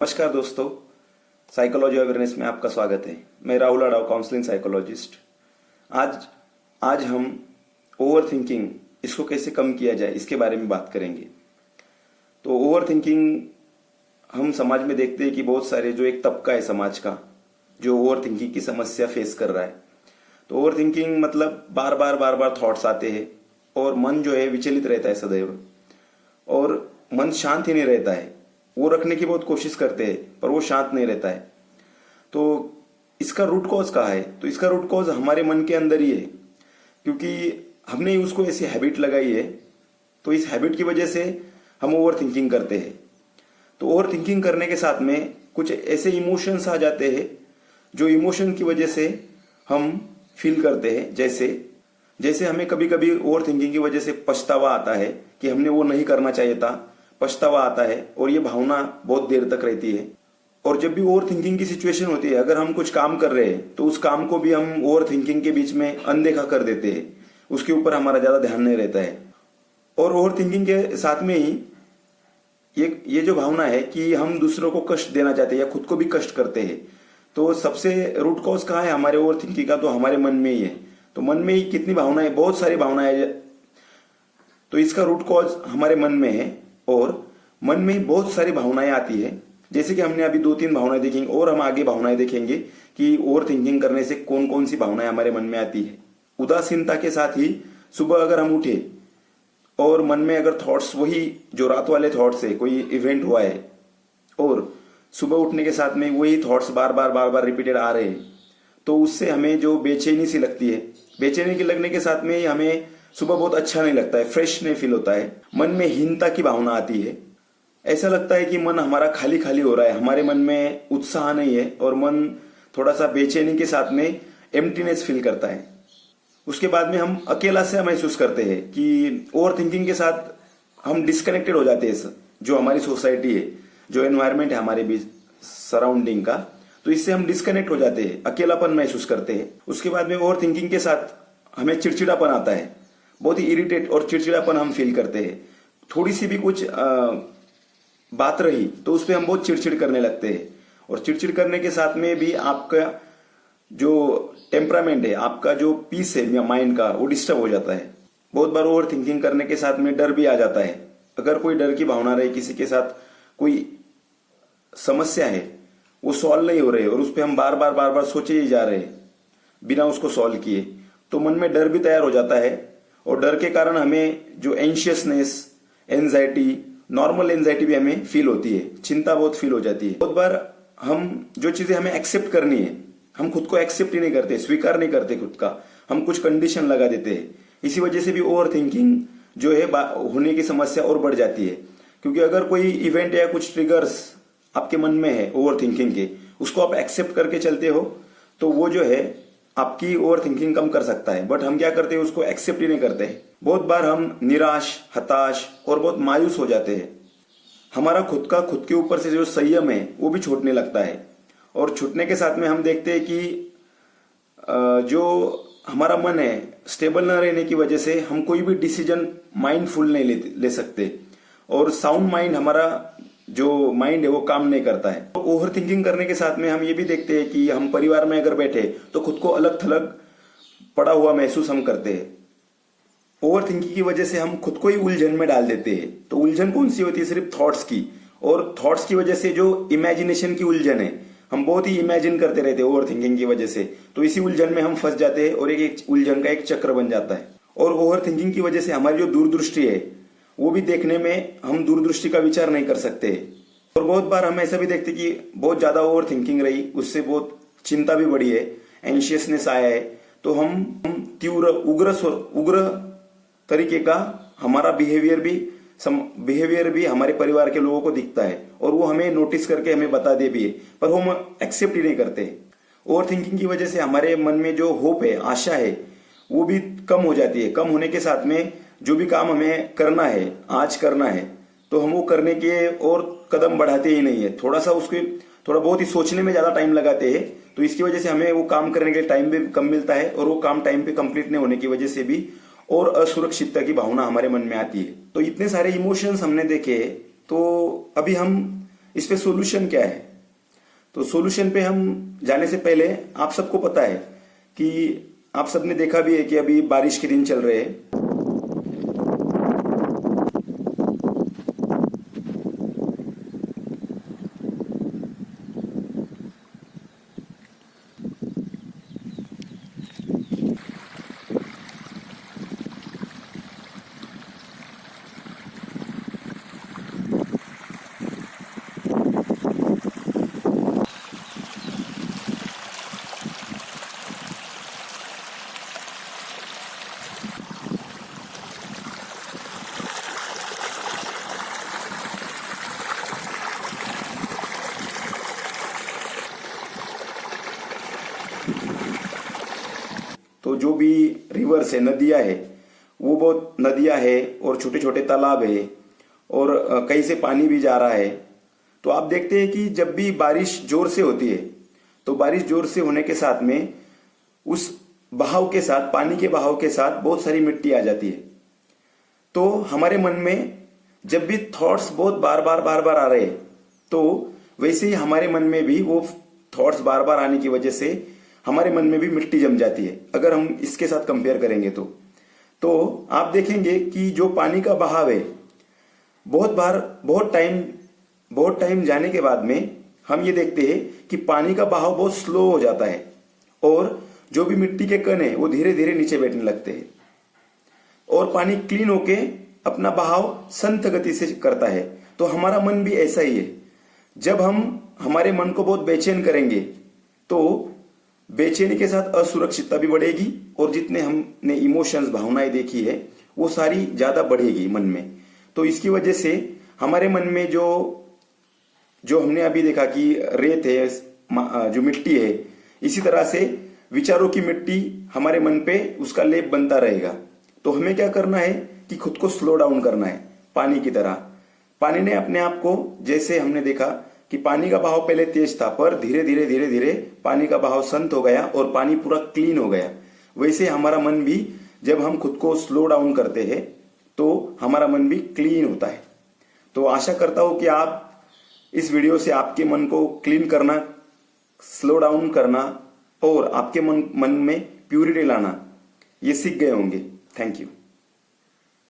नमस्कार दोस्तों, psychology awareness में आपका स्वागत है। मैं राहुल अडाव, काउंसलिंग साइकोलॉजिस्ट। आज आज हम ओवर थिंकिंग इसको कैसे कम किया जाए इसके बारे में बात करेंगे। तो ओवर थिंकिंग हम समाज में देखते हैं कि बहुत सारे जो एक तबका है समाज का जो ओवर थिंकिंग की समस्या फेस कर रहा है। तो ओवर थिंकिंग मतलब बार बार थॉट्स आते हैं और मन जो है विचलित रहता है सदैव, और मन शांत ही नहीं रहता है। वो रखने की बहुत कोशिश करते हैं पर वो शांत नहीं रहता है। तो इसका रूट कॉज कहाँ है? तो इसका रूट कॉज हमारे मन के अंदर ही है, क्योंकि हमने उसको ऐसी हैबिट लगाई है। तो इस हैबिट की वजह से हम ओवर थिंकिंग करते हैं। तो ओवर थिंकिंग करने के साथ में कुछ ऐसे इमोशंस आ जाते हैं जो इमोशन की वजह से हम फील करते हैं। जैसे हमें कभी कभी ओवर थिंकिंग की वजह से पछतावा आता है कि हमने वो नहीं करना चाहिए था। पछतावा आता है और ये भावना बहुत देर तक रहती है। और जब भी ओवर थिंकिंग की सिचुएशन होती है, अगर हम कुछ काम कर रहे हैं तो उस काम को भी हम ओवर थिंकिंग के बीच में अनदेखा कर देते हैं। उसके ऊपर हमारा ज्यादा ध्यान नहीं रहता है। और ओवर थिंकिंग के साथ में ही ये जो भावना है कि हम दूसरों को कष्ट देना चाहते हैं या खुद को भी कष्ट करते हैं। तो सबसे रूट कॉज कहाँ है हमारे ओवर थिंकिंग का? तो हमारे मन में ही है। तो मन में ही कितनी भावनाएं, बहुत सारी भावनाएं। तो इसका रूट कॉज हमारे मन में है और मन में बहुत सारी भावनाएं आती है। जैसे कि हमने अभी 2-3 भावनाएं देखेंगे और हम आगे भावनाएं देखेंगे कि ओवर थिंकिंग करने से कौन कौन सी भावनाएं हमारे मन में आती है। उदासीनता के साथ ही सुबह अगर हम उठे और मन में अगर थॉट्स वही जो रात वाले थॉट्स है, कोई इवेंट हुआ है और सुबह उठने के साथ में वही थॉट्स बार बार रिपीटेड आ रहे हैं, तो उससे हमें जो बेचैनी सी लगती है। बेचैनी की लगने के साथ में हमें सुबह बहुत अच्छा नहीं लगता है, फ्रेश नहीं फील होता है। मन में हीनता की भावना आती है। ऐसा लगता है कि मन हमारा खाली खाली हो रहा है, हमारे मन में उत्साह नहीं है और मन थोड़ा सा बेचैनी के साथ में एम्प्टीनेस फील करता है। उसके बाद में हम अकेला से महसूस करते हैं कि ओवर थिंकिंग के साथ हम डिस्कनेक्टेड हो जाते हैं। जो हमारी सोसाइटी है, जो एनवायरमेंट है हमारे बीच सराउंडिंग का, तो इससे हम डिस्कनेक्ट हो जाते हैं, अकेलापन महसूस करते हैं। उसके बाद में ओवर थिंकिंग के साथ हमें चिड़चिड़ापन आता है, बहुत ही इरिटेट और चिड़चिड़ापन हम फील करते हैं। थोड़ी सी भी कुछ बात रही तो उस पर हम बहुत चिड़चिड़ करने लगते हैं। और चिड़चिड़ करने के साथ में भी आपका जो टेम्परामेंट है, आपका जो पीस है या माइंड का, वो डिस्टर्ब हो जाता है। बहुत बार ओवर थिंकिंग करने के साथ में डर भी आ जाता है। अगर कोई डर की भावना रहे, किसी के साथ कोई समस्या है, वो सॉल्व नहीं हो रही और उस पर हम बार बार सोचे ही जा रहे हैं बिना उसको सॉल्व किए, तो मन में डर भी तैयार हो जाता है। और डर के कारण हमें जो एंशियसनेस, एंजाइटी, नॉर्मल एंजाइटी भी हमें फील होती है, चिंता बहुत फील हो जाती है। बहुत बार हम जो चीजें हमें एक्सेप्ट करनी है, हम खुद को एक्सेप्ट ही नहीं करते, स्वीकार नहीं करते खुद का, हम कुछ कंडीशन लगा देते हैं। इसी वजह से भी ओवर थिंकिंग जो है होने की समस्या और बढ़ जाती है। क्योंकि अगर कोई इवेंट या कुछ ट्रिगर्स आपके मन में है ओवर थिंकिंग के, उसको आप एक्सेप्ट करके चलते हो तो वो जो है आपकी ओवर थिंकिंग कम कर सकता है। बट हम क्या करते हैं, उसको एक्सेप्ट ही नहीं करते। बहुत बार हम निराश, हताश और बहुत मायूस हो जाते हैं। हमारा खुद के ऊपर से जो संयम है वो भी छूटने लगता है। और छूटने के साथ में हम देखते हैं कि जो हमारा मन है स्टेबल न रहने की वजह से हम कोई भी डिसीजन माइंडफुल नहीं ले सकते। और साउंड माइंड, हमारा जो माइंड है वो काम नहीं करता है। तो ओवर थिंकिंग करने के साथ में हम ये भी देखते हैं कि हम परिवार में अगर बैठे तो खुद को अलग थलग पड़ा हुआ महसूस हम करते हैं। ओवर थिंकिंग की वजह से हम खुद को ही उलझन में डाल देते हैं। तो उलझन कौन सी होती है? सिर्फ थॉट्स की। और थॉट्स की वजह से जो इमेजिनेशन की उलझन है, हम बहुत ही इमेजिन करते रहते हैं ओवर थिंकिंग की वजह से। तो इसी उलझन में हम फंस जाते हैं और एक उलझन का एक चक्र बन जाता है। और ओवर थिंकिंग की वजह से हमारी जो दूरदृष्टि है वो भी देखने में हम दूरदृष्टि का विचार नहीं कर सकते। और बहुत बार हम ऐसा भी देखते कि बहुत ज्यादा ओवर थिंकिंग रही, उससे बहुत चिंता भी बढ़ी है, एंशियसनेस आया है, तो हम तीव्र उग्र तरीके का हमारा बिहेवियर भी हमारे परिवार के लोगों को दिखता है और वो हमें नोटिस करके हमें बता दे भी है, पर हम एक्सेप्ट ही नहीं करते। ओवर थिंकिंग की वजह से हमारे मन में जो होप है, आशा है, वो भी कम हो जाती है। कम होने के साथ में जो भी काम हमें करना है, आज करना है, तो हम वो करने के और कदम बढ़ाते ही नहीं है। थोड़ा बहुत ही सोचने में ज्यादा टाइम लगाते हैं। तो इसकी वजह से हमें वो काम करने के लिए टाइम भी कम मिलता है और वो काम टाइम पे कंप्लीट नहीं होने की वजह से भी और असुरक्षितता की भावना हमारे मन में आती है। तो इतने सारे इमोशंस हमने देखे। तो अभी हम इस पे सॉल्यूशन क्या है? तो सॉल्यूशन पे हम जाने से पहले आप सबको पता है कि आप सबने देखा भी है कि अभी बारिश के दिन चल रहे हैं। तो जो भी रिवर्स है, नदियां है, वो बहुत नदियां है और छोटे छोटे तालाब है और कहीं से पानी भी जा रहा है। तो आप देखते हैं कि जब भी बारिश जोर से होती है तो बारिश जोर से होने के साथ में उस बहाव के साथ, पानी के बहाव के साथ बहुत सारी मिट्टी आ जाती है। तो हमारे मन में जब भी थॉट्स बहुत बार बार आ रहे हैं, तो वैसे ही हमारे मन में भी वो थॉट्स बार बार आने की वजह से हमारे मन में भी मिट्टी जम जाती है। अगर हम इसके साथ कंपेयर करेंगे तो आप देखेंगे कि जो पानी का बहाव है, बहुत टाइम जाने के बाद में हम ये देखते हैं कि पानी का बहाव बहुत स्लो हो जाता है और जो भी मिट्टी के कण है वो धीरे धीरे नीचे बैठने लगते हैं और पानी क्लीन होके अपना बहाव संत गति से करता है। तो हमारा मन भी ऐसा ही है। जब हम हमारे मन को बहुत बेचैन करेंगे तो बेचैनी के साथ असुरक्षितता भी बढ़ेगी और जितने हमने इमोशंस, भावनाएं देखी है वो सारी ज्यादा बढ़ेगी मन में। तो इसकी वजह से हमारे मन में जो हमने अभी देखा कि रेत है, जो मिट्टी है, इसी तरह से विचारों की मिट्टी हमारे मन पे उसका लेप बनता रहेगा। तो हमें क्या करना है कि खुद को स्लो डाउन करना है, पानी की तरह। पानी ने अपने आप को, जैसे हमने देखा कि पानी का बहाव पहले तेज था पर धीरे धीरे पानी का बहाव शांत हो गया और पानी पूरा क्लीन हो गया। वैसे हमारा मन भी, जब हम खुद को स्लो डाउन करते हैं तो हमारा मन भी क्लीन होता है। तो आशा करता हूं कि आप इस वीडियो से आपके मन को क्लीन करना, स्लो डाउन करना और आपके मन में प्यूरिटी लाना, ये सीख गए होंगे। Thank you.